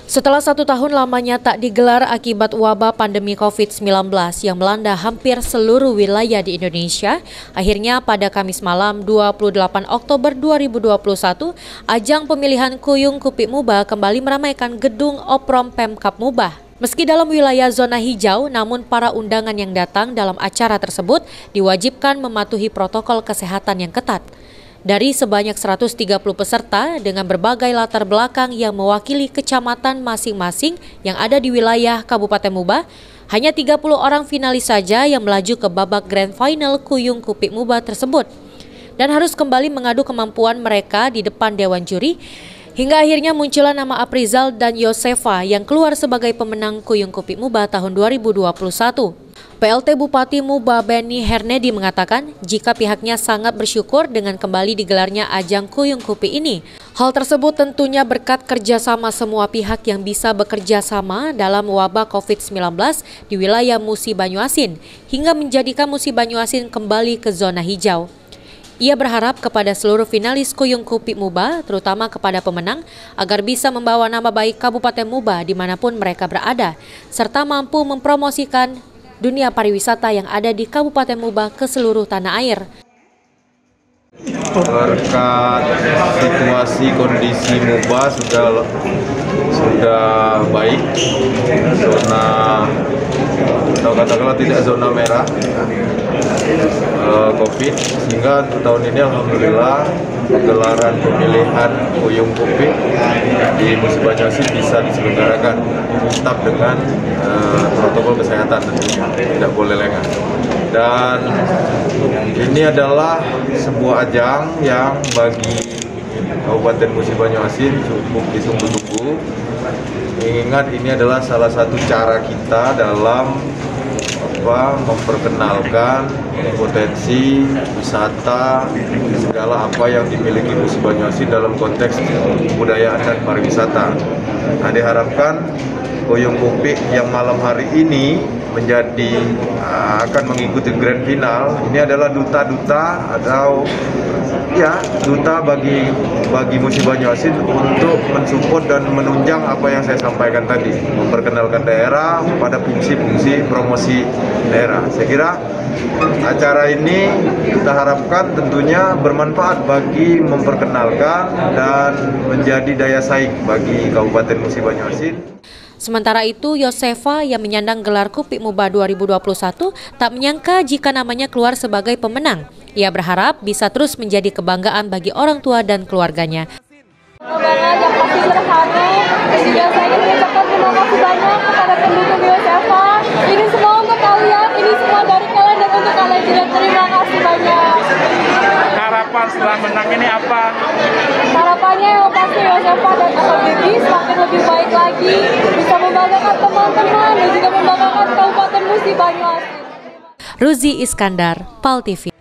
Setelah 1 tahun lamanya tak digelar akibat wabah pandemi COVID-19 yang melanda hampir seluruh wilayah di Indonesia, akhirnya pada Kamis malam 28 Oktober 2021, ajang pemilihan Kuyung Kupik Muba kembali meramaikan gedung Oprom Pemkab Muba. Meski dalam wilayah zona hijau, namun para undangan yang datang dalam acara tersebut diwajibkan mematuhi protokol kesehatan yang ketat. Dari sebanyak 130 peserta dengan berbagai latar belakang yang mewakili kecamatan masing-masing yang ada di wilayah Kabupaten Muba, hanya 30 orang finalis saja yang melaju ke babak grand final Kuyung Kupik Muba tersebut. Dan harus kembali mengadu kemampuan mereka di depan Dewan Juri, hingga akhirnya muncullah nama Aprizal dan Yosefa yang keluar sebagai pemenang Kuyung Kupik Muba tahun 2021. PLT Bupati Muba Beni Hernedi mengatakan jika pihaknya sangat bersyukur dengan kembali digelarnya ajang Kuyung Kupik ini. Hal tersebut tentunya berkat kerjasama semua pihak yang bisa bekerja sama dalam wabah COVID-19 di wilayah Musi Banyuasin hingga menjadikan Musi Banyuasin kembali ke zona hijau. Ia berharap kepada seluruh finalis Kuyung Kupik Muba, terutama kepada pemenang, agar bisa membawa nama baik Kabupaten Muba dimanapun mereka berada, serta mampu mempromosikan dunia pariwisata yang ada di Kabupaten Muba ke seluruh tanah air. Berkat situasi kondisi Muba sudah baik, zona atau katakanlah tidak zona merah COVID, sehingga tahun ini alhamdulillah gelaran pemilihan Kuyung Kupik di Musi Banyuasin bisa diselenggarakan tetap dengan protokol kesehatan, tentunya tidak boleh lengah. Dan ini adalah sebuah ajang yang bagi Kabupaten Musi Banyuasin cukup ditunggu-tunggu. Mengingat ini adalah salah satu cara kita dalam memperkenalkan potensi wisata, segala apa yang dimiliki Musi Banyuasin dalam konteks kebudayaan dan pariwisata. Nah, diharapkan Kuyung Kupik yang malam hari ini akan mengikuti grand final. Ini adalah duta-duta atau duta bagi Musi Banyuasin untuk mensupport dan menunjang apa yang saya sampaikan tadi, memperkenalkan daerah pada fungsi-fungsi promosi daerah. Saya kira acara ini kita harapkan tentunya bermanfaat bagi memperkenalkan dan menjadi daya saing bagi Kabupaten Musi Banyuasin. Sementara itu, Yosefa yang menyandang gelar Kupik Muba 2021 tak menyangka jika namanya keluar sebagai pemenang. Ia berharap bisa terus menjadi kebanggaan bagi orang tua dan keluarganya. Banget yang pasti terharu. Juga saya ingin mengucapkan terima kasih banyak kepada pendukung Yosefa. Ini semua untuk kalian, ini semua dari kalian dan untuk kalian juga. Terima kasih banyak. Harapan setelah menang ini apa? Harapannya yang pasti Yosefa dan AKBP semakin lebih baik lagi, bisa membanggakan teman-teman dan juga membanggakan Kabupaten Musi Banyuasin. Ruzi Iskandar, PAL TV.